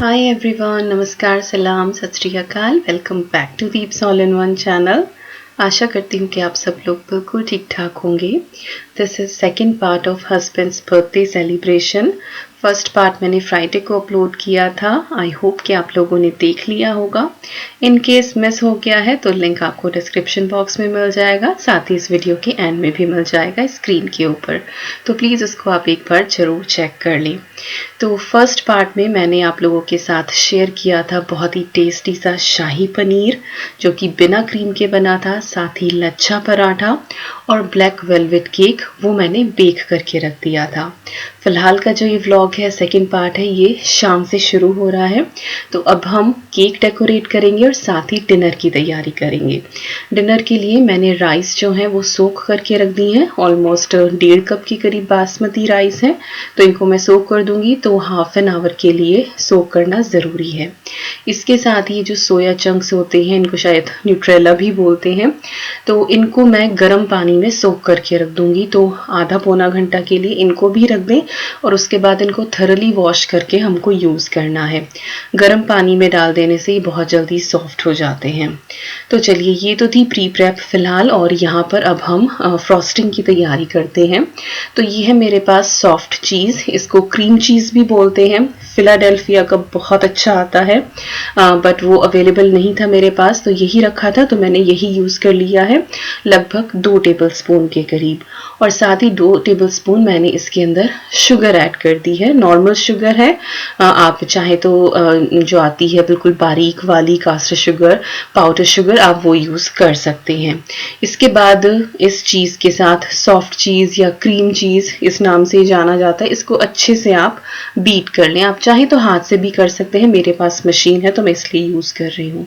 Hi everyone, नमस्कार, सलाम, Sat Sri Akal. Welcome back to Deep's all in one channel. आशा करती हूँ कि आप सब लोग बिल्कुल ठीक ठाक होंगे। This is second part of husband's birthday celebration. First part मैंने फ्राइडे को अपलोड किया था। आई होप कि आप लोगों ने देख लिया होगा। इन केस मिस हो गया है तो लिंक आपको डिस्क्रिप्शन बॉक्स में मिल जाएगा, साथ ही इस वीडियो के एंड में भी मिल जाएगा स्क्रीन के ऊपर, तो प्लीज़ उसको आप एक बार ज़रूर चेक कर लें। तो फर्स्ट पार्ट में मैंने आप लोगों के साथ शेयर किया था बहुत ही टेस्टी सा शाही पनीर जो कि बिना क्रीम के बना था, साथ ही लच्छा पराठा और ब्लैक वेलवेट केक वो मैंने बेक करके रख दिया था। फिलहाल का जो ये व्लॉग है, सेकंड पार्ट है, ये शाम से शुरू हो रहा है। तो अब हम केक डेकोरेट करेंगे और साथ ही डिनर की तैयारी करेंगे। डिनर के लिए मैंने राइस जो है वो सोक करके रख दी है। ऑलमोस्ट 1.5 कप के करीब बासमती राइस है, तो इनको मैं सोक कर दूंगी। तो हाफ एन आवर के लिए सोक करना ज़रूरी है। इसके साथ ही जो सोया चंक्स होते हैं, इनको शायद न्यूट्रेला भी बोलते हैं, तो इनको मैं गर्म पानी में सोक करके रख दूंगी। तो आधा पौना घंटा के लिए इनको भी रख दें और उसके बाद इनको थरली वॉश करके हमको यूज़ करना है। गर्म पानी में डाल देने से ये बहुत जल्दी सॉफ्ट हो जाते हैं। तो चलिए, ये तो थी प्री प्रेप फिलहाल, और यहाँ पर अब हम फ्रॉस्टिंग की तैयारी करते हैं। तो ये है मेरे पास सॉफ्ट चीज़, इसको क्रीम चीज़ भी बोलते हैं। फिलाडेल्फिया का बहुत अच्छा आता है, बट वो अवेलेबल नहीं था मेरे पास, तो यही रखा था, तो मैंने यही यूज़ कर लिया है, लगभग 2 टेबलस्पून के करीब। और साथ ही 2 टेबलस्पून मैंने इसके अंदर शुगर ऐड कर दी है। नॉर्मल शुगर है, आप चाहे तो जो आती है बिल्कुल बारीक वाली कास्टर शुगर, पाउडर शुगर, आप वो यूज़ कर सकते हैं। इसके बाद इस चीज़ के साथ सॉफ्ट चीज़ या क्रीम चीज़ इस नाम से जाना जाता है, इसको अच्छे से आप बीट कर लें। आप चाहे तो हाथ से भी कर सकते हैं, मेरे पास मशीन है तो मैं इसलिए यूज़ कर रही हूँ।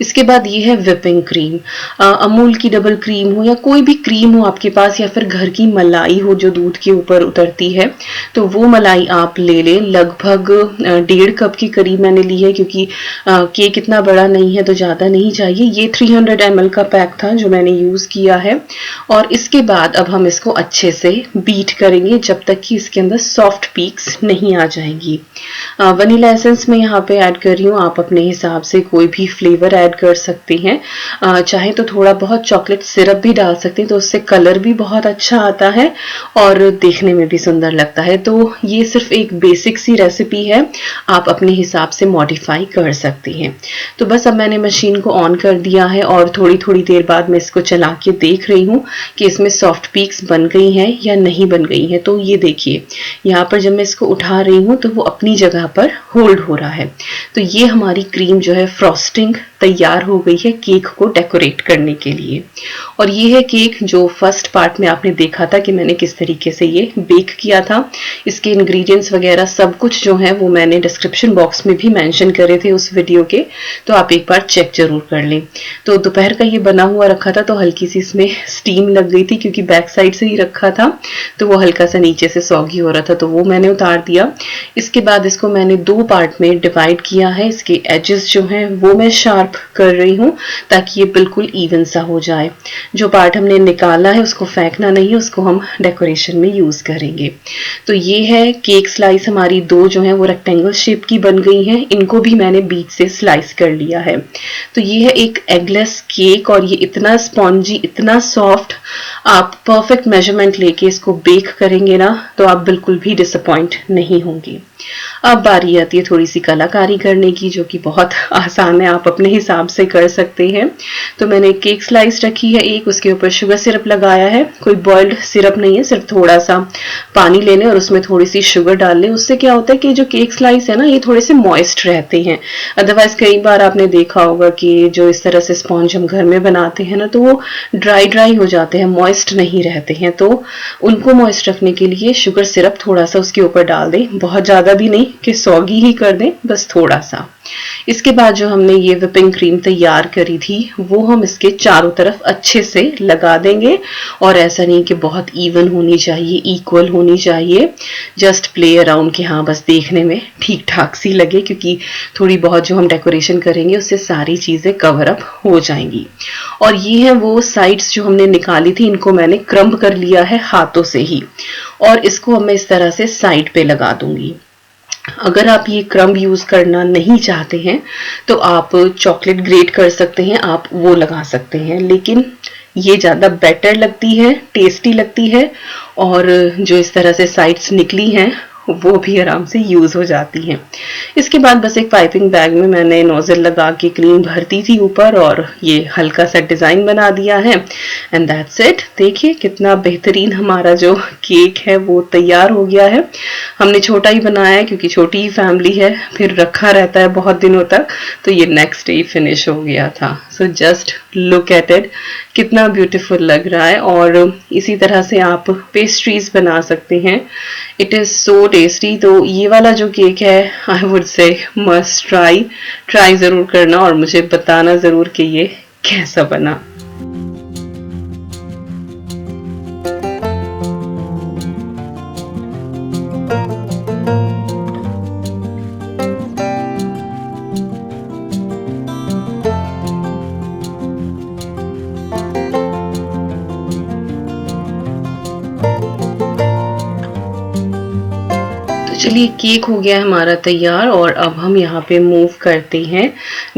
इसके बाद ये है विपिंग क्रीम। अमूल की डबल क्रीम हो या कोई भी क्रीम हो आपके पास, या फिर घर की मलाई हो जो दूध के ऊपर उतरती है, तो वो मलाई आप ले लें। लगभग 1.5 कप के करीब मैंने ली है, क्योंकि केक इतना बड़ा नहीं है तो ज़्यादा नहीं चाहिए। ये 300 ml का पैक था जो मैंने यूज़ किया है। और इसके बाद अब हम इसको अच्छे से बीट करेंगे जब तक कि इसके अंदर सॉफ्ट पीक्स नहीं आ जाएंगी। वनीला एसेंस मैं यहाँ पे ऐड कर रही हूँ, आप अपने हिसाब से कोई भी फ्लेवर ऐड कर सकते हैं। चाहे तो थोड़ा बहुत चॉकलेट सिरप भी डाल सकते हैं, तो उससे कलर भी बहुत अच्छा आता है और देखने में भी सुंदर लगता है। तो ये सिर्फ एक बेसिक सी रेसिपी है, आप अपने हिसाब से मॉडिफाई कर सकते हैं। तो बस अब मैंने मशीन को ऑन कर दिया है और थोड़ी थोड़ी देर बाद मैं इसको चला के देख रही हूँ कि इसमें सॉफ्ट पीक्स बन गई हैं या नहीं बन गई हैं। तो ये देखिए, यहाँ पर जब मैं इसको उठा रही हूँ तो वो अपनी जगह पर होल्ड हो रहा है। तो ये हमारी क्रीम जो है फ्रॉस्टिंग तैयार हो गई है केक को डेकोरेट करने के लिए। और ये है केक जो फर्स्ट पार्ट में आपने देखा था कि मैंने किस तरीके से ये बेक किया था। इसके इंग्रेडिएंट्स वगैरह सब कुछ जो है वो मैंने डिस्क्रिप्शन बॉक्स में भी मेंशन करे थे उस वीडियो के, तो आप एक बार चेक जरूर कर लें। तो दोपहर का ये बना हुआ रखा था, तो हल्की सी इसमें स्टीम लग गई थी क्योंकि बैक साइड से ही रखा था, तो वो हल्का सा नीचे से सॉगी हो रहा था, तो वो मैंने उतार दिया। इसके बाद इसको मैंने 2 पार्ट में डिवाइड किया है। इसके एजेस जो हैं वो मैं शार्प कर रही हूँ ताकि ये बिल्कुल इवन सा हो जाए। जो पार्ट हमने निकाला है उसको फेंकना नहीं है, उसको हम डेकोरेशन में यूज करेंगे। तो ये है केक स्लाइस, हमारी 2 जो है वो रेक्टेंगल शेप की बन गई हैं। इनको भी मैंने बीच से स्लाइस कर लिया है। तो ये है एक एगलेस केक और ये इतना स्पॉन्जी, इतना सॉफ्ट, आप परफेक्ट मेजरमेंट लेके इसको बेक करेंगे ना तो आप बिल्कुल भी डिसअपॉइंट नहीं होंगे। अब बारी आती है थोड़ी सी कलाकारी करने की, जो कि बहुत आसान है, आप अपने हिसाब से कर सकते हैं। तो मैंने केक स्लाइस रखी है एक, उसके ऊपर शुगर सिरप लगाया है। कोई बॉइल्ड सिरप नहीं है, सिर्फ थोड़ा सा पानी ले लें और उसमें थोड़ी सी शुगर डाल लें। उससे क्या होता है कि जो केक स्लाइस है ना, ये थोड़े से मॉइस्ट रहते हैं। अदरवाइज कई बार आपने देखा होगा कि जो इस तरह से स्पॉन्ज हम घर में बनाते हैं ना, तो वो ड्राई ड्राई हो जाते हैं, मॉइस्ट नहीं रहते हैं। तो उनको मॉइस्ट रखने के लिए शुगर सिरप थोड़ा सा उसके ऊपर डाल दें, बहुत ज़्यादा भी नहीं कि सॉगी ही कर दें, बस थोड़ा सा। इसके बाद जो हमने ये विपिंग क्रीम तैयार करी थी वो हम इसके चारों तरफ अच्छे से लगा देंगे। और ऐसा नहीं कि बहुत इवन होनी चाहिए, इक्वल होनी चाहिए, जस्ट प्ले अराउंड कि हाँ बस देखने में ठीक ठाक सी लगे, क्योंकि थोड़ी बहुत जो हम डेकोरेशन करेंगे उससे सारी चीज़ें कवर अप हो जाएंगी। और ये है वो साइड्स जो हमने निकाली थी, इनको मैंने क्रम्ब कर लिया है हाथों से ही, और इसको अब मैं इस तरह से साइड पे लगा दूंगी। अगर आप ये क्रम्ब यूज करना नहीं चाहते हैं तो आप चॉकलेट ग्रेट कर सकते हैं, आप वो लगा सकते हैं, लेकिन ये ज़्यादा बेटर लगती है, टेस्टी लगती है, और जो इस तरह से साइड्स निकली हैं वो भी आराम से यूज हो जाती हैं। इसके बाद बस एक पाइपिंग बैग में मैंने नोजल लगा के क्रीम भरती थी ऊपर और ये हल्का सा डिजाइन बना दिया है, एंड दैट्स इट। देखिए कितना बेहतरीन हमारा जो केक है वो तैयार हो गया है। हमने छोटा ही बनाया है क्योंकि छोटी ही फैमिली है, फिर रखा रहता है बहुत दिनों तक, तो ये नेक्स्ट डे फिनिश हो गया था। So just look at it, कितना ब्यूटीफुल लग रहा है। और इसी तरह से आप पेस्ट्रीज बना सकते हैं, इट इज सो टेस्टी। तो ये वाला जो केक है I would say must try जरूर करना और मुझे बताना जरूर कि ये कैसा बना। चलिए केक हो गया हमारा तैयार और अब हम यहाँ पे मूव करते हैं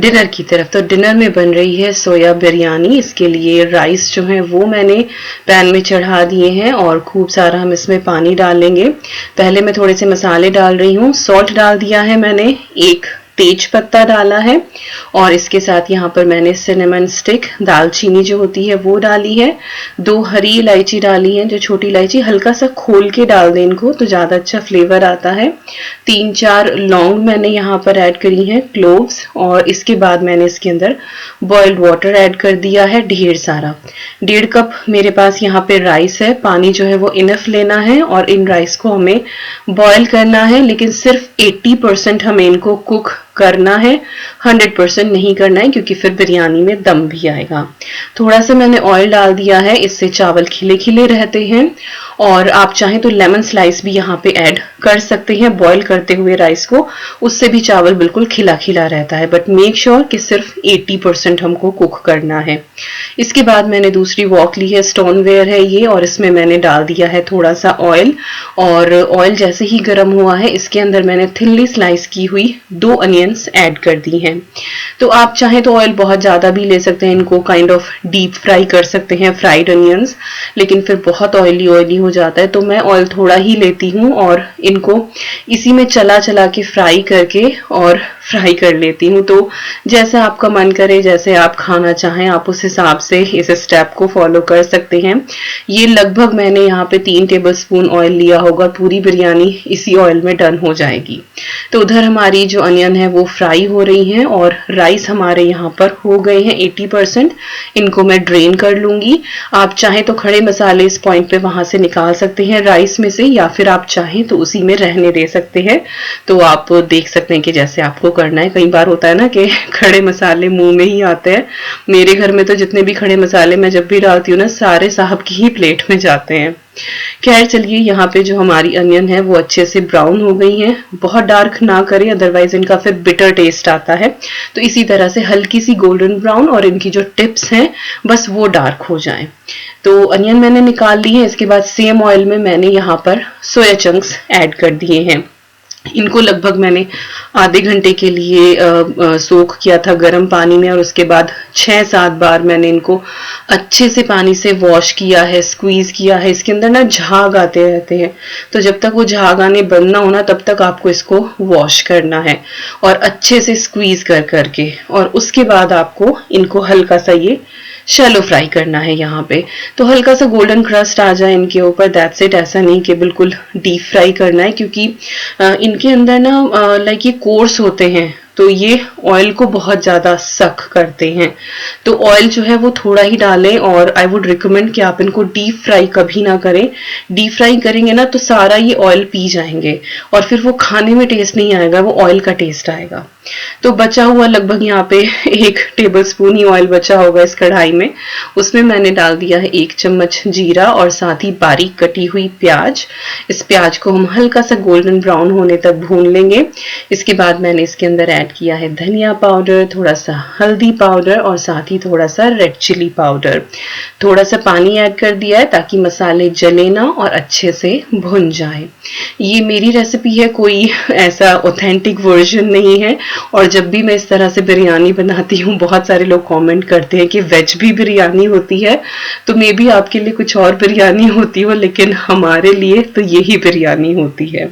डिनर की तरफ। तो डिनर में बन रही है सोया बिरयानी। इसके लिए राइस जो है वो मैंने पैन में चढ़ा दिए हैं और खूब सारा हम इसमें पानी डालेंगे। पहले मैं थोड़े से मसाले डाल रही हूँ। सॉल्ट डाल दिया है मैंने, एक तेज पत्ता डाला है, और इसके साथ यहाँ पर मैंने सिनेमन स्टिक, दालचीनी जो होती है वो डाली है, 2 हरी इलायची डाली है, जो छोटी इलायची, हल्का सा खोल के डाल दें इनको तो ज्यादा अच्छा फ्लेवर आता है। 3-4 लौंग मैंने यहाँ पर ऐड करी है, क्लोव्स, और इसके बाद मैंने इसके अंदर बॉइल्ड वाटर ऐड कर दिया है ढेर सारा। 1.5 कप मेरे पास यहाँ पे राइस है। पानी जो है वो इनफ लेना है और इन राइस को हमें बॉयल करना है, लेकिन सिर्फ 80% हमें इनको कुक करना है, 100% नहीं करना है क्योंकि फिर बिरयानी में दम भी आएगा। थोड़ा सा मैंने ऑयल डाल दिया है, इससे चावल खिले खिले रहते हैं, और आप चाहें तो लेमन स्लाइस भी यहाँ पे ऐड कर सकते हैं बॉईल करते हुए राइस को, उससे भी चावल बिल्कुल खिला खिला रहता है, बट मेक श्योर कि सिर्फ 80% हमको कुक करना है। इसके बाद मैंने दूसरी वॉक ली है, स्टोनवेयर है ये, और इसमें मैंने डाल दिया है थोड़ा सा ऑयल, और ऑयल जैसे ही गर्म हुआ है इसके अंदर मैंने थिनली स्लाइस की हुई 2 अनियंस ऐड कर दी हैं। तो आप चाहें तो ऑयल बहुत ज्यादा भी ले सकते हैं, इनको काइंड ऑफ डीप फ्राई कर सकते हैं फ्राइड अनियंस, लेकिन फिर बहुत ऑयली हो जाता है, तो मैं ऑयल थोड़ा ही लेती हूँ और इनको इसी में चला चला के फ्राई करके और फ्राई कर लेती हूँ। तो जैसे आपका मन करे, जैसे आप खाना चाहें, आप उस हिसाब से इस स्टेप को फॉलो कर सकते हैं। ये लगभग मैंने यहाँ पे 3 टेबलस्पून ऑयल लिया होगा, पूरी बिरयानी इसी ऑयल में डन हो जाएगी। तो उधर हमारी जो अनियन है वो फ्राई हो रही हैं और राइस हमारे यहाँ पर हो गए हैं 80%। इनको मैं ड्रेन कर लूंगी। आप चाहें तो खड़े मसाले इस पॉइंट पे वहां से निकाल सकते हैं राइस में से, या फिर आप चाहें तो उसी में रहने दे सकते हैं। तो आप देख सकते हैं कि जैसे आपको करना है। कई बार होता है ना कि खड़े मसाले मुंह में ही आते हैं। मेरे घर में तो जितने भी खड़े मसाले मैं जब भी डालती हूँ ना, सारे साहब की ही प्लेट में जाते हैं। खैर चलिए, यहाँ पे जो हमारी अनियन है वो अच्छे से ब्राउन हो गई है। बहुत डार्क ना करें, अदरवाइज इनका फिर बिटर टेस्ट आता है। तो इसी तरह से हल्की सी गोल्डन ब्राउन, और इनकी जो टिप्स हैं बस वो डार्क हो जाएं। तो अनियन मैंने निकाल ली है। इसके बाद सेम ऑयल में मैंने यहाँ पर सोया चंक्स ऐड कर दिए हैं। इनको लगभग मैंने आधे घंटे के लिए सोख किया था गर्म पानी में, और उसके बाद 6-7 बार मैंने इनको अच्छे से पानी से वॉश किया है, स्क्वीज किया है। इसके अंदर ना झाग आते रहते हैं, तो जब तक वो झाग आने बंद ना होना तब तक आपको इसको वॉश करना है और अच्छे से स्क्वीज कर करके, और उसके बाद आपको इनको हल्का सा ये शैलो फ्राई करना है यहाँ पे। तो हल्का सा गोल्डन क्रस्ट आ जाए इनके ऊपर, दैट्स इट। ऐसा नहीं कि बिल्कुल डीप फ्राई करना है, क्योंकि इनके अंदर ना लाइक ये कोर्स होते हैं, तो ये ऑयल को बहुत ज्यादा सक करते हैं। तो ऑयल जो है वो थोड़ा ही डालें, और आई वुड रिकमेंड कि आप इनको डीप फ्राई कभी ना करें। डीप फ्राई करेंगे ना तो सारा ये ऑयल पी जाएंगे और फिर वो खाने में टेस्ट नहीं आएगा, वो ऑयल का टेस्ट आएगा। तो बचा हुआ लगभग यहाँ पे 1 टेबलस्पून ही ऑयल बचा होगा इस कढ़ाई में। उसमें मैंने डाल दिया है 1 चम्मच जीरा और साथ ही बारीक कटी हुई प्याज। इस प्याज को हम हल्का सा गोल्डन ब्राउन होने तक भून लेंगे। इसके बाद मैंने इसके अंदर ऐड किया है धनिया पाउडर, थोड़ा सा हल्दी पाउडर और साथ ही थोड़ा सा रेड चिली पाउडर। थोड़ा सा पानी ऐड कर दिया है ताकि मसाले जले ना और अच्छे से भुन जाए। ये मेरी रेसिपी है, कोई ऐसा ऑथेंटिक वर्जन नहीं है। और जब भी मैं इस तरह से बिरयानी बनाती हूँ, बहुत सारे लोग कमेंट करते हैं कि वेज भी बिरयानी होती है, तो मे बी आपके लिए कुछ और बिरयानी होती हो, लेकिन हमारे लिए तो यही बिरयानी होती है।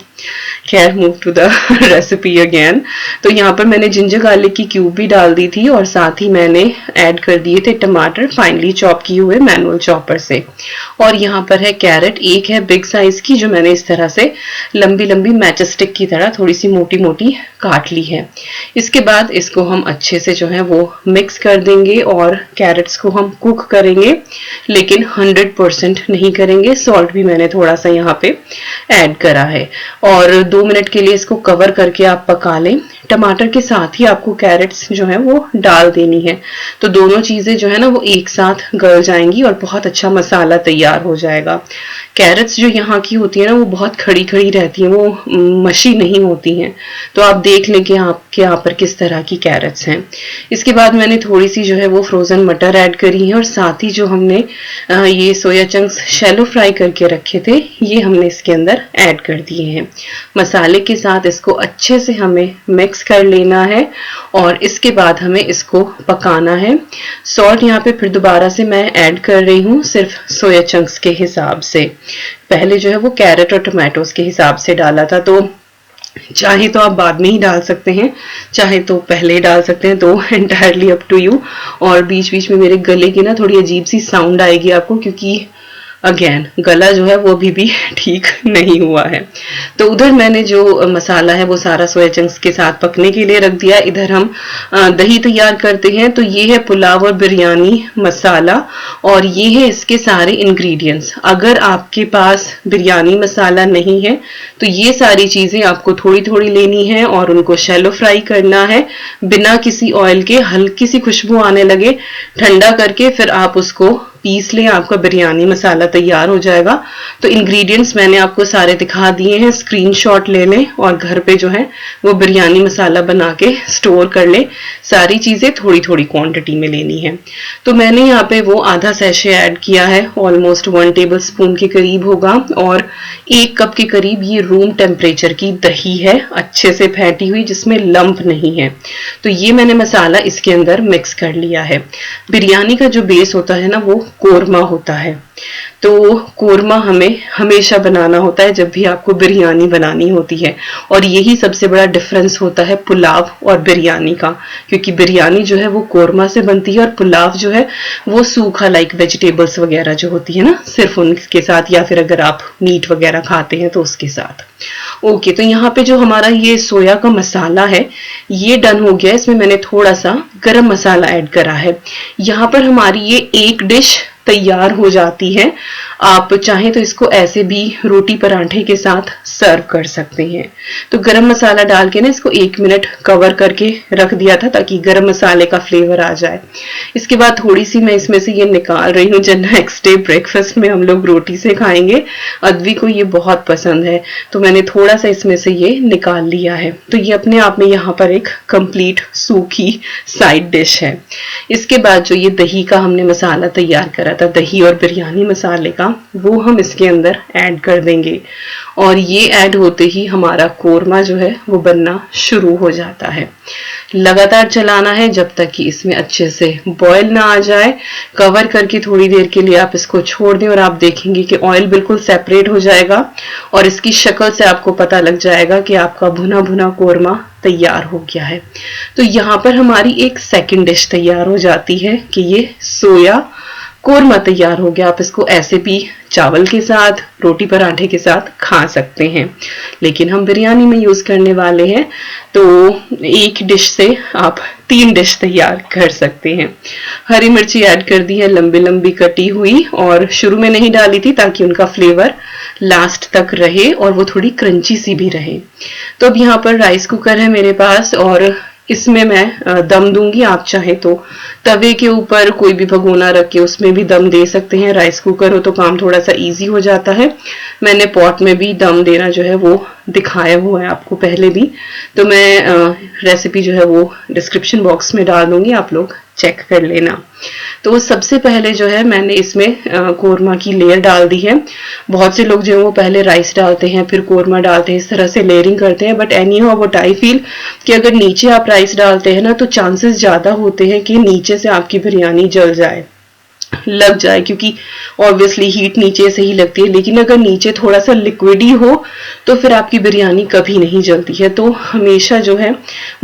खैर, move to the recipe again. तो यहाँ पर मैंने जिंजर गार्लिक की क्यूब भी डाल दी थी और साथ ही मैंने ऐड कर दिए थे टमाटर फाइनली चॉप किए हुए मैनुअल चॉपर से। और यहाँ पर है कैरेट, एक है बिग साइज की जो मैंने इस तरह से लंबी लंबी मैचस्टिक की तरह थोड़ी सी मोटी मोटी काट ली है। इसके बाद इसको हम अच्छे से जो है वो मिक्स कर देंगे और कैरेट्स को हम कुक करेंगे, लेकिन 100% नहीं करेंगे। सॉल्ट भी मैंने थोड़ा सा यहाँ पे ऐड करा है और 2 मिनट के लिए इसको कवर करके आप पका लें। टमाटर के साथ ही आपको कैरेट्स जो है वो डाल देनी है, तो दोनों चीजें जो है ना वो एक साथ गल जाएंगी और बहुत अच्छा मसाला तैयार हो जाएगा। कैरेट्स जो यहाँ की होती है ना वो बहुत खड़ी खड़ी रहती है, वो मशी नहीं होती हैं। तो आप देख लें कि आपके यहाँ पर किस तरह की कैरेट्स हैं। इसके बाद मैंने थोड़ी सी जो है वो फ्रोजन मटर ऐड करी है और साथ ही जो हमने ये सोया चंक्स शैलो फ्राई करके रखे थे ये हमने इसके अंदर ऐड कर दिए हैं। मसाले के साथ इसको अच्छे से हमें मिक्स कर लेना है और इसके बाद हमें इसको पकाना है। सॉल्ट यहाँ पे फिर दोबारा से मैं ऐड कर रही हूँ सिर्फ सोया चंक्स के हिसाब से। पहले जो है वो कैरेट और टमाटोस के हिसाब से डाला था, तो चाहे तो आप बाद में ही डाल सकते हैं, चाहे तो पहले डाल सकते हैं, तो एंटायरली अप टू यू। और बीच बीच में मेरे गले की ना थोड़ी अजीब सी साउंड आएगी आपको, क्योंकि अगेन गला जो है वो अभी भी ठीक नहीं हुआ है। तो उधर मैंने जो मसाला है वो सारा सोया चंक्स के साथ पकने के लिए रख दिया। इधर हम दही तैयार करते हैं। तो ये है पुलाव और बिरयानी मसाला और ये है इसके सारे इंग्रेडिएंट्स। अगर आपके पास बिरयानी मसाला नहीं है तो ये सारी चीजें आपको थोड़ी थोड़ी लेनी है और उनको शैलो फ्राई करना है बिना किसी ऑयल के। हल्की सी खुशबू आने लगे ठंडा करके फिर आप उसको पीस लें, आपका बिरयानी मसाला तैयार हो जाएगा। तो इंग्रेडिएंट्स मैंने आपको सारे दिखा दिए हैं, स्क्रीनशॉट ले लें और घर पे जो है वो बिरयानी मसाला बना के स्टोर कर लें। सारी चीजें थोड़ी थोड़ी क्वांटिटी में लेनी है। तो मैंने यहाँ पे वो आधा सैशे ऐड किया है, ऑलमोस्ट 1 टेबलस्पून के करीब होगा और 1 कप के करीब ये रूम टेम्परेचर की दही है, अच्छे से फेंटी हुई, जिसमें लंप नहीं है। तो ये मैंने मसाला इसके अंदर मिक्स कर लिया है। बिरयानी का जो बेस होता है ना वो कोरमा होता है, तो कोरमा हमें हमेशा बनाना होता है जब भी आपको बिरयानी बनानी होती है। और यही सबसे बड़ा डिफरेंस होता है पुलाव और बिरयानी का, क्योंकि बिरयानी जो है वो कोरमा से बनती है और पुलाव जो है वो सूखा लाइक वेजिटेबल्स वगैरह जो होती है ना सिर्फ उनके साथ, या फिर अगर आप मीट वगैरह खाते हैं तो उसके साथ। ओके, तो यहाँ पे जो हमारा ये सोया का मसाला है ये डन हो गया। इसमें मैंने थोड़ा सा गरम मसाला ऐड करा है। यहाँ पर हमारी ये एक डिश तैयार हो जाती है। आप चाहें तो इसको ऐसे भी रोटी पराठे के साथ सर्व कर सकते हैं। तो गरम मसाला डाल के ना इसको 1 मिनट कवर करके रख दिया था ताकि गरम मसाले का फ्लेवर आ जाए। इसके बाद थोड़ी सी मैं इसमें से ये निकाल रही हूँ, जो नेक्स्ट डे ब्रेकफास्ट में हम लोग रोटी से खाएंगे। अद्वी को ये बहुत पसंद है, तो मैंने थोड़ा सा इसमें से ये निकाल लिया है। तो ये अपने आप में यहाँ पर एक कंप्लीट सूखी साइड डिश है। इसके बाद जो ये दही का हमने मसाला तैयार करा था, दही और बिरयानी मसाले का, वो हम इसके अंदर ऐड कर देंगे और ये ऐड होते ही हमारा कोरमा जो है वो बनना शुरू हो जाता है। लगातार चलाना है जब तक कि इसमें अच्छे से बॉयल ना आ जाए। कवर करके थोड़ी देर के लिए आप इसको छोड़ दें और आप देखेंगे कि ऑयल बिल्कुल सेपरेट हो जाएगा और इसकी शक्ल से आपको पता लग जाएगा कि आपका भुना भुना कोरमा तैयार हो गया है। तो यहाँ पर हमारी एक सेकंड डिश तैयार हो जाती है कि ये सोया कोरमा तैयार हो गया। आप इसको ऐसे भी चावल के साथ, रोटी पराठे के साथ खा सकते हैं, लेकिन हम बिरयानी में यूज करने वाले हैं तो एक डिश से आप 3 डिश तैयार कर सकते हैं। हरी मिर्ची ऐड कर दी है लंबी लंबी कटी हुई, और शुरू में नहीं डाली थी ताकि उनका फ्लेवर लास्ट तक रहे और वो थोड़ी क्रंची सी भी रहे। तो अब यहाँ पर राइस कुकर है मेरे पास और इसमें मैं दम दूंगी। आप चाहे तो तवे के ऊपर कोई भी भगोना रख के उसमें भी दम दे सकते हैं। राइस कुकर हो तो काम थोड़ा सा इजी हो जाता है। मैंने पॉट में भी दम देना जो है वो दिखाया हुआ है आपको पहले भी, तो मैं रेसिपी जो है वो डिस्क्रिप्शन बॉक्स में डाल दूंगी, आप लोग चेक कर लेना। तो सबसे पहले जो है मैंने इसमें कोरमा की लेयर डाल दी है। बहुत से लोग जो है वो पहले राइस डालते हैं फिर कोरमा डालते हैं, इस तरह से लेयरिंग करते हैं, but any how what I feel कि अगर नीचे आप राइस डालते हैं ना तो चांसेस ज्यादा होते हैं कि नीचे से आपकी बिरयानी जल जाए, लग जाए, क्योंकि ऑब्वियसली हीट नीचे से ही लगती है। लेकिन अगर नीचे थोड़ा सा लिक्विडी हो तो फिर आपकी बिरयानी कभी नहीं जलती है। तो हमेशा जो है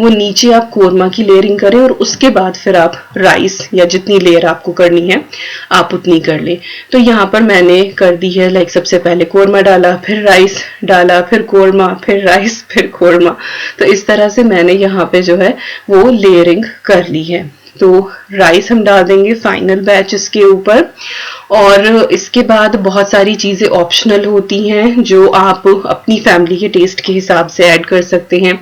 वो नीचे आप कोरमा की लेयरिंग करें और उसके बाद फिर आप राइस या जितनी लेयर आपको करनी है आप उतनी कर लें। तो यहाँ पर मैंने कर दी है, लाइक सबसे पहले कोरमा डाला, फिर राइस डाला, फिर कोरमा, फिर राइस, फिर कोरमा। तो इस तरह से मैंने यहाँ पे जो है वो लेयरिंग कर ली है। तो राइस हम डाल देंगे फाइनल बैच इसके ऊपर। और इसके बाद बहुत सारी चीजें ऑप्शनल होती हैं जो आप अपनी फैमिली के टेस्ट के हिसाब से ऐड कर सकते हैं,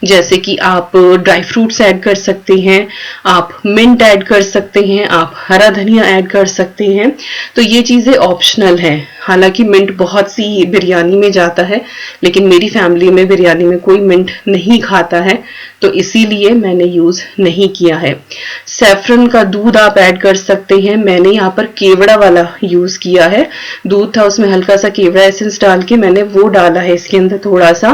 जैसे कि आप ड्राई फ्रूट्स ऐड कर सकते हैं, आप मिंट ऐड कर सकते हैं, आप हरा धनिया ऐड कर सकते हैं। तो ये चीजें ऑप्शनल हैं। हालांकि मिंट बहुत सी बिरयानी में जाता है, लेकिन मेरी फैमिली में बिरयानी में कोई मिंट नहीं खाता है, तो इसीलिए मैंने यूज नहीं किया है। सैफरन का दूध आप ऐड कर सकते हैं। मैंने यहाँ पर केवड़ा वाला यूज किया है, दूध था उसमें हल्का सा केवड़ा एसेंस डाल के मैंने वो डाला है इसके अंदर थोड़ा सा।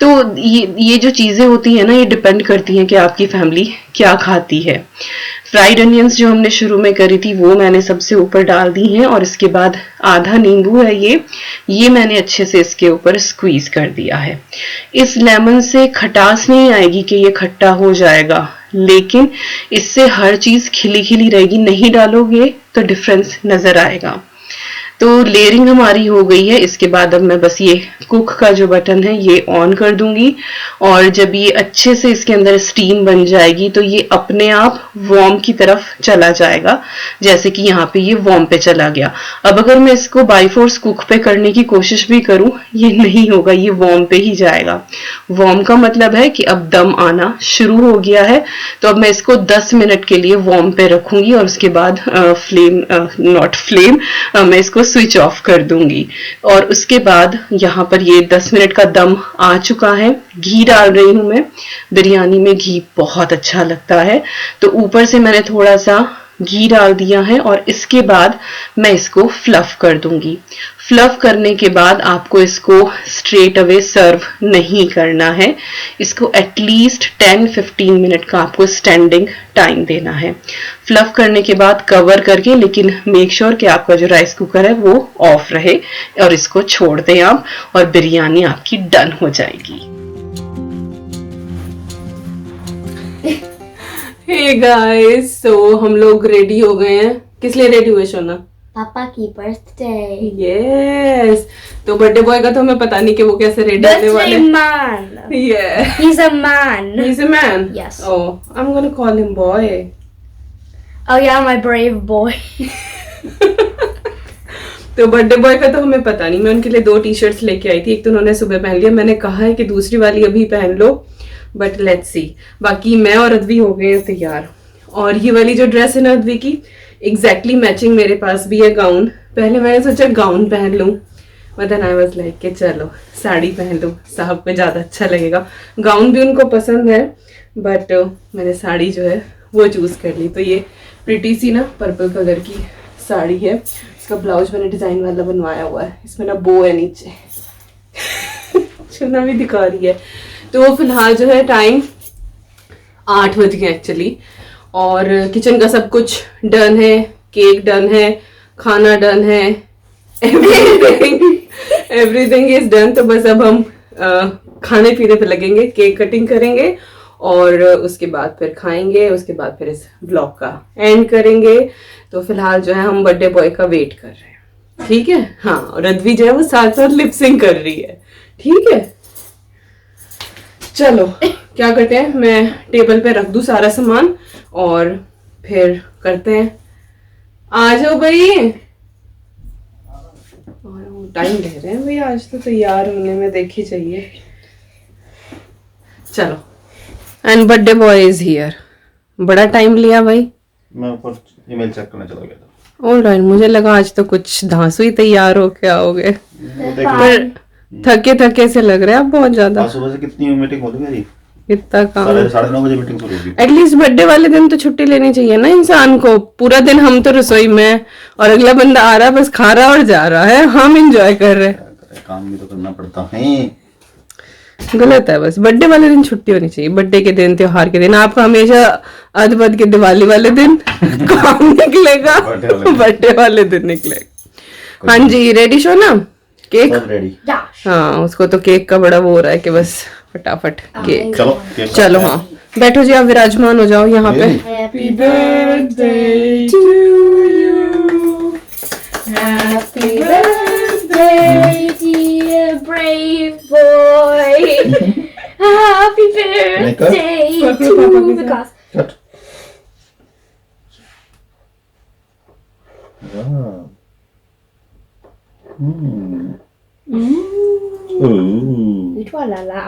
तो ये जो चीजें होती है ना, ये डिपेंड करती हैं कि आपकी फैमिली क्या खाती है। फ्राइड अनियंस जो हमने शुरू में करी थी वो मैंने सबसे ऊपर डाल दी हैं, और इसके बाद आधा नींबू है ये मैंने अच्छे से इसके ऊपर स्क्वीज कर दिया है। इस लेमन से खटास नहीं आएगी कि ये खट्टा हो जाएगा, लेकिन इससे हर चीज खिली खिली रहेगी। नहीं डालोगे तो डिफरेंस नजर आएगा। तो लेयरिंग हमारी हो गई है। इसके बाद अब मैं बस ये कुक का जो बटन है ये ऑन कर दूंगी, और जब ये अच्छे से इसके अंदर स्टीम बन जाएगी तो ये अपने आप वार्म की तरफ चला जाएगा, जैसे कि यहाँ पे ये वार्म पे चला गया। अब अगर मैं इसको बाई फोर्स कुक पे करने की कोशिश भी करूं, ये नहीं होगा, ये वार्म पे ही जाएगा। वार्म का मतलब है कि अब दम आना शुरू हो गया है। तो अब मैं इसको 10 मिनट के लिए वार्म पे रखूंगी, और उसके बाद मैं इसको स्विच ऑफ कर दूंगी। और उसके बाद यहाँ पर ये 10 मिनट का दम आ चुका है। घी डाल रही हूं मैं, बिरयानी में घी बहुत अच्छा लगता है, तो ऊपर से मैंने थोड़ा सा घी डाल दिया है, और इसके बाद मैं इसको फ्लफ कर दूंगी। फ्लफ करने के बाद आपको इसको स्ट्रेट अवे सर्व नहीं करना है, इसको एटलीस्ट 10-15 मिनट का आपको स्टैंडिंग टाइम देना है। फ्लफ करने के बाद कवर करके, लेकिन मेक श्योर कि आपका जो राइस कुकर है वो ऑफ रहे, और इसको छोड़ दें आप, और बिरयानी आपकी डन हो जाएगी। हे गाइस, सो हम लोग रेडी हो गए हैं। किस लिए रेडी हुए सोना? पापा की बर्थडे। यस, तो बर्थडे बॉय का तो हमें पता नहीं कि वो कैसे रेडी होने वाले। man. Yeah. He's a man. He's a man? Yes. Oh, I'm gonna call him boy. Oh yeah, my brave boy. तो बर्थडे बॉय का तो हमें पता नहीं। मैं उनके लिए 2 टी-शर्ट्स लेके आई थी, एक तो उन्होंने सुबह पहन लिया, मैंने कहा है कि दूसरी वाली अभी पहन लो, बट लेट्स सी। बाकी मैं और अद्वी हो गए हैं तैयार। और ये वाली जो ड्रेस है ना अद्वी की, एग्जैक्टली मैचिंग मेरे पास भी है गाउन। पहले मैंने सोचा गाउन पहन लूं, but then I was like कि चलो साड़ी पहन लूं, साहब पे ज्यादा अच्छा लगेगा। गाउन भी उनको पसंद है, बट मैंने साड़ी जो है वो चूज कर ली। तो ये प्रिटी सी ना पर्पल कलर की साड़ी है, इसका ब्लाउज मैंने डिजाइन वाला बनवाया हुआ है, इसमें ना बो है नीचे। चुन्ना भी दिखा रही है। तो फिलहाल जो है टाइम 8 बज गए एक्चुअली, और किचन का सब कुछ डन है, केक डन है, खाना डन है, एवरीथिंग इज डन। तो बस अब हम खाने पीने पे लगेंगे, केक कटिंग करेंगे, और उसके बाद फिर खाएंगे, उसके बाद फिर इस ब्लॉग का एंड करेंगे। तो फिलहाल जो है हम बर्थडे बॉय का वेट कर रहे हैं, ठीक है? हाँ, और रद्वी जो है वो साथ साथ लिपसिंग कर रही है, ठीक है? चलो क्या करते हैं, मैं टेबल पे रख दूं सारा सामान और फिर करते हैं। आ जाओ भाई, टाइम ले रहे हैं भाई, आज तो तैयार होने में देखी चाहिए। चलो and birthday boy is here. बड़ा टाइम लिया भाई। मैं ऊपर ईमेल चेक करने चला गया था। ऑलराइट, मुझे लगा आज तो कुछ धांसू ही तैयार हो के आओगे, वो देख पर थके थके से लग रहे हैं आप बहुत ज्यादा। आज सुबह से कितनी मीटिंग हो रही है मेरी, इतना काम। 9:30 बजे मीटिंग शुरू होगी। एटलीस्ट बर्थडे वाले दिन तो छुट्टी लेनी चाहिए ना इंसान को। पूरा दिन हम तो रसोई में और अगला बंदा आ रहा है बस खा रहा और जा रहा है, हम एंजॉय कर रहे हैं। काम भी तो करना पड़ता है। गलत है, बस बर्थडे वाले दिन छुट्टी होनी चाहिए। बर्थडे के दिन, त्योहार के दिन आपका हमेशा अदबद के दिवाली वाले दिन काम निकलेगा, बर्थडे वाले दिन निकलेगा। हाँ जी, रेडी शो ना? केक सब रेडी। हाँ, उसको तो केक का बड़ा वो हो रहा है कि बस फटाफट केक। चलो केक चलो हाँ, बैठो जी, आप विराजमान हो जाओ यहाँ पे। Happy birthday to you. Happy birthday, dear brave boy. Happy birthday to because cut. वाह। ओह। Which one, la la?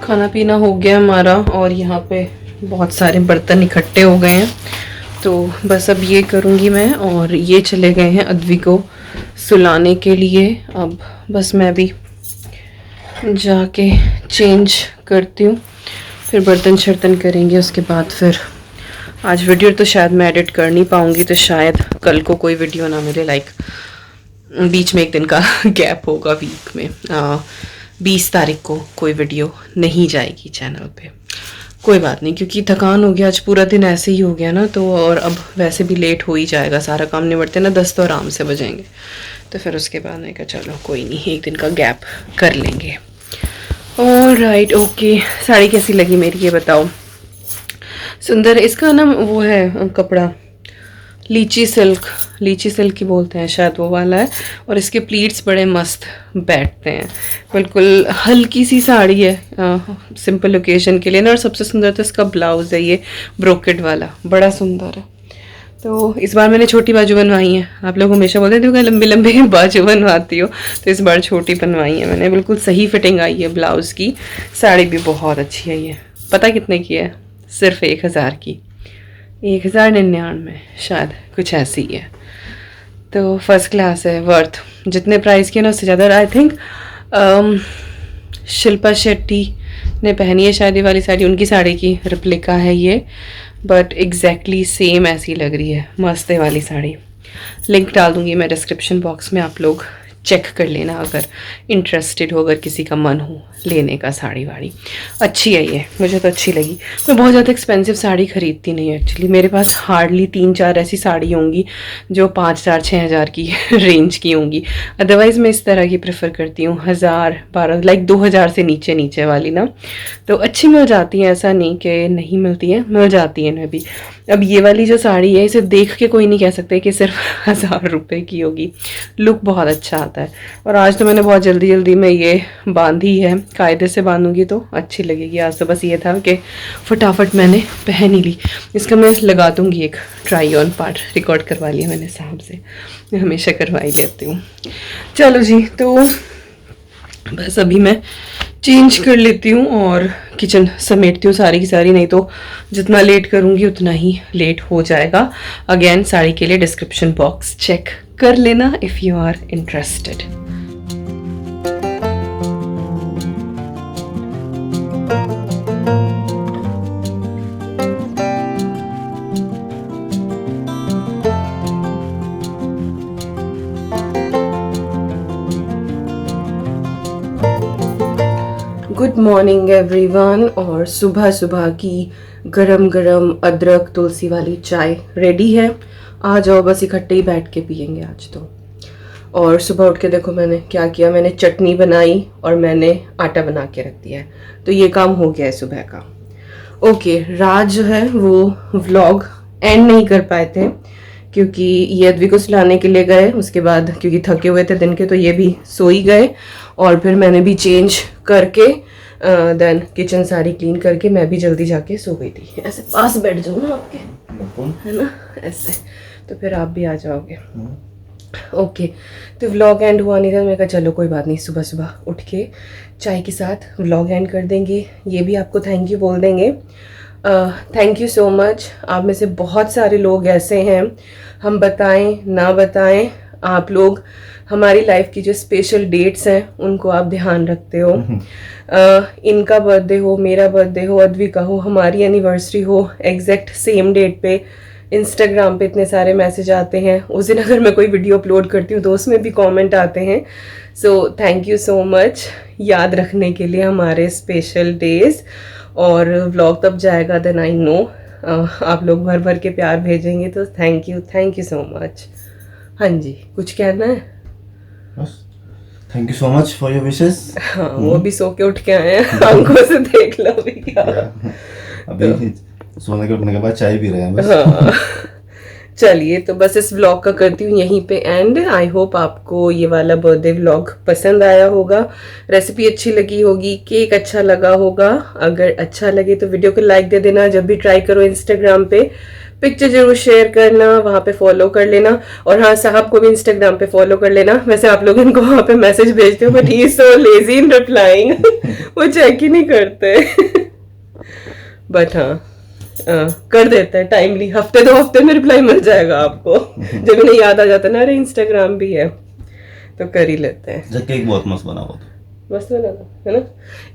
खाना पीना हो गया हमारा और यहाँ पे बहुत सारे बर्तन इकट्ठे हो गए हैं, तो बस अब ये करूँगी मैं। और ये चले गए हैं अद्वी को सुलाने के लिए। अब बस मैं भी जाके चेंज करती हूँ, फिर बर्तन शर्तन करेंगे। उसके बाद फिर आज वीडियो तो शायद मैं एडिट कर नहीं पाऊँगी, तो शायद कल को कोई वीडियो ना मिले। लाइक बीच में एक दिन का गैप होगा वीक में। 20 तारीख को कोई वीडियो नहीं जाएगी चैनल पे। कोई बात नहीं, क्योंकि थकान हो गया, आज पूरा दिन ऐसे ही हो गया ना, तो और अब वैसे भी लेट हो ही जाएगा। सारा काम निपटते ना 10 तो आराम से बजेंगे, तो फिर उसके बाद मैं कहा चलो कोई नहीं, एक दिन का गैप कर लेंगे। Alright, okay. साड़ी कैसी लगी मेरी ये बताओ। सुंदर। इसका ना वो है कपड़ा लीची सिल्क की बोलते हैं शायद, वो वाला है। और इसके प्लीट्स बड़े मस्त बैठते हैं, बिल्कुल हल्की सी साड़ी है सिंपल ओकेजन के लिए ना। और सबसे सुंदर तो इसका ब्लाउज है, ये ब्रोकेड वाला, बड़ा सुंदर है। तो इस बार मैंने छोटी बाजू बनवाई है। आप लोग हमेशा बोलते हैं कि लंबी लंबी बाजू बनवाती हो, तो इस बार छोटी बनवाई है मैंने। बिल्कुल सही फिटिंग आई है ब्लाउज़ की। साड़ी भी बहुत अच्छी है। ये पता कितने की है? सिर्फ 1000 की, 1099 शायद, कुछ ऐसी ही है। तो फर्स्ट क्लास है, वर्थ जितने प्राइस की है ना उससे ज़्यादा। आई थिंक शिल्पा शेट्टी ने पहनी है शायद ये वाली साड़ी, उनकी साड़ी की रिप्लिका है ये, बट एग्जैक्टली सेम ऐसी लग रही है। मस्त है वाली साड़ी। लिंक डाल दूंगी मैं डिस्क्रिप्शन बॉक्स में, आप लोग चेक कर लेना अगर इंटरेस्टेड हो, अगर किसी का मन हो लेने का। साड़ी वाड़ी अच्छी है ये, मुझे तो अच्छी लगी। मैं बहुत ज़्यादा एक्सपेंसिव साड़ी खरीदती नहीं एक्चुअली। मेरे पास हार्डली 3-4 ऐसी साड़ी होंगी जो 5,000-6,000 की रेंज की होंगी। अदरवाइज़ मैं इस तरह की प्रेफर करती हूँ 1,000-12,000, लाइक 2,000 से नीचे नीचे वाली ना, तो अच्छी मिल जाती है। ऐसा नहीं कि नहीं मिलती है, मिल जाती है इन्हें भी। अब ये वाली जो साड़ी है, इसे देख के कोई नहीं कह सकते कि सिर्फ 1000 रुपये की होगी। लुक बहुत अच्छा आता है। और आज तो मैंने बहुत जल्दी में ये बांधी है, कायदे से बांधूंगी तो अच्छी लगेगी। आज तो बस ये था कि फटाफट मैंने पहन ही ली। इसका मैं लगा दूंगी एक ट्राई ऑन पार्ट, रिकॉर्ड करवा लिया मैंने साहब से, मैं हमेशा करवा ही लेती हूँ। चलो जी, तो बस अभी मैं चेंज कर लेती हूँ और किचन समेटती हूँ सारी की सारी, नहीं तो जितना लेट करूँगी उतना ही लेट हो जाएगा। अगेन साड़ी के लिए डिस्क्रिप्शन बॉक्स चेक कर लेना if you are interested. Good morning everyone, और सुबह सुबह की गरम गरम अदरक तुलसी वाली चाय रेडी है। आ जाओ, बस इकट्ठे ही बैठ के पियेंगे आज तो। और सुबह उठ के देखो मैंने क्या किया, मैंने चटनी बनाई और मैंने आटा बना के रख दिया है, तो ये काम हो गया है सुबह का। ओके, राज जो है वो व्लॉग एंड नहीं कर पाए थे क्योंकि ये अद्वी को सुलाने के लिए गए, उसके बाद क्योंकि थके हुए थे दिन के तो ये भी सो ही गए, और फिर मैंने भी चेंज करके देन किचन सारी क्लीन करके मैं भी जल्दी जाके सो गई थी। ऐसे पास बैठ जाओ ना आपके, है ना, ऐसे तो फिर आप भी आ जाओगे। ओके, तो व्लॉग एंड हुआ नहीं था, मैं कहा चलो कोई बात नहीं, सुबह सुबह उठ के चाय के साथ व्लॉग एंड कर देंगे। ये भी आपको थैंक यू बोल देंगे। Thank you so much. आप में से बहुत सारे लोग ऐसे हैं, हम बताएं ना बताएं, आप लोग हमारी लाइफ की जो स्पेशल डेट्स हैं उनको आप ध्यान रखते हो। इनका बर्थडे हो, मेरा बर्थडे हो, अद्वी का हो, हमारी एनिवर्सरी हो, एग्जैक्ट सेम डेट पे इंस्टाग्राम पे इतने सारे मैसेज आते हैं। उस दिन अगर मैं कोई वीडियो अपलोड करती हूँ तो उसमें भी कमेंट आते हैं। So thank you so much याद रखने के लिए हमारे स्पेशल डेज। और व्लॉग तब जाएगा देन आई नो आप लोग भर भर के प्यार भेजेंगे, तो थैंक यू सो मच। हाँ जी, कुछ कहना है? बस thank you so much for your wishes. हाँ, वो भी सो के उठ के आए हैं, आंखों से देख लो अभी क्या। अभी सोने के उठने के बाद चाय पी रहे हैं बस। हाँ, चलिए, तो बस इस व्लॉग का करती हूँ यहीं पे एंड। आई होप आपको ये वाला बर्थडे व्लॉग पसंद आया होगा, रेसिपी अच्छी लगी होगी, केक अच्छा लगा होगा। अगर अच्छा लगे तो वीडियो को लाइक दे देना, जब भी ट्राई करो इंस्टाग्राम पे पिक्चर जरूर शेयर करना, वहाँ पे फॉलो कर लेना। और हाँ, साहब को भी इंस्टाग्राम पे फॉलो कर लेना। वैसे आप लोग इनको वहाँ पे मैसेज भेजते हो but he is so lazy in replying, वो चेक ही नहीं करते। बट हाँ, कर देते हैं टाइमली, हफ्ते 2 हफ्ते में रिप्लाई मिल जाएगा आपको। जब इन्हें याद आ जाता है ना, अरे इंस्टाग्राम भी है, तो कर ही लेते हैं। केक बहुत मस्त बना हुआ था, मस्त बना था, है ना।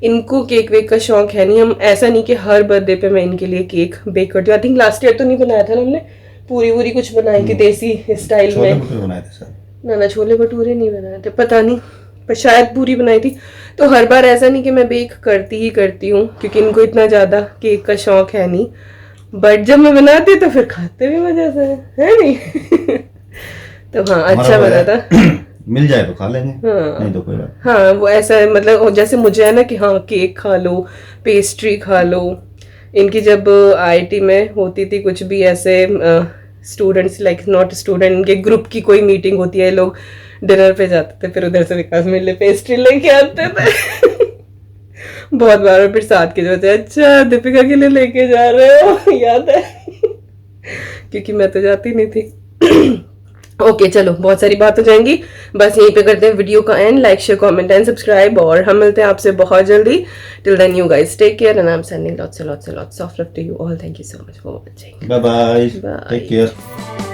इनको केक वेक का शौक है नहीं, हम ऐसा नहीं कि हर बर्थडे पे मैं इनके लिए केक बेक करती हूँ। आई थिंक लास्ट ईयर तो नहीं बनाया था ना हमने, पूरी कुछ बनाई थी देसी स्टाइल में। छोले भटूरे बनाए थे सर। ना, छोले भटूरे नहीं बनाए थे, पता नहीं, पर शायद पूरी बनाई थी। तो हर बार ऐसा नहीं कि मैं बेक करती हूँ क्योंकि इनको इतना ज़्यादा केक का शौक है नहीं, बट जब मैं बनाती तो फिर खाते भी मजा से, है नहीं। तो हाँ, अच्छा बना था। मिल जाए तो खा लेंगे, हाँ, नहीं तो कोई बात। हाँ, वो ऐसा है, मतलब जैसे मुझे है ना कि हाँ केक खा लो, पेस्ट्री खा लो। इनकी जब आईआईटी में होती थी कुछ भी ऐसे स्टूडेंट्स लाइक नॉट स्टूडेंट, इनके ग्रुप की कोई मीटिंग होती है, लोग डिनर पे जाते थे, फिर उधर से विकास मेरे लिए पेस्ट्री लेके आते थे। बहुत बार, और फिर साथ के जो थे, अच्छा दीपिका के लिए लेके जा रहे हो, याद है। क्योंकि मैं तो जाती नहीं थी। ओके, चलो बहुत सारी बात हो जाएंगी, बस यहीं पे करते हैं वीडियो का end. Like share comment and subscribe, और हम मिलते हैं आपसे बहुत जल्दी। Till then you guys take care and I am sending lots of love to you all. Thank you so much for watching. Bye bye, Bye. Take care.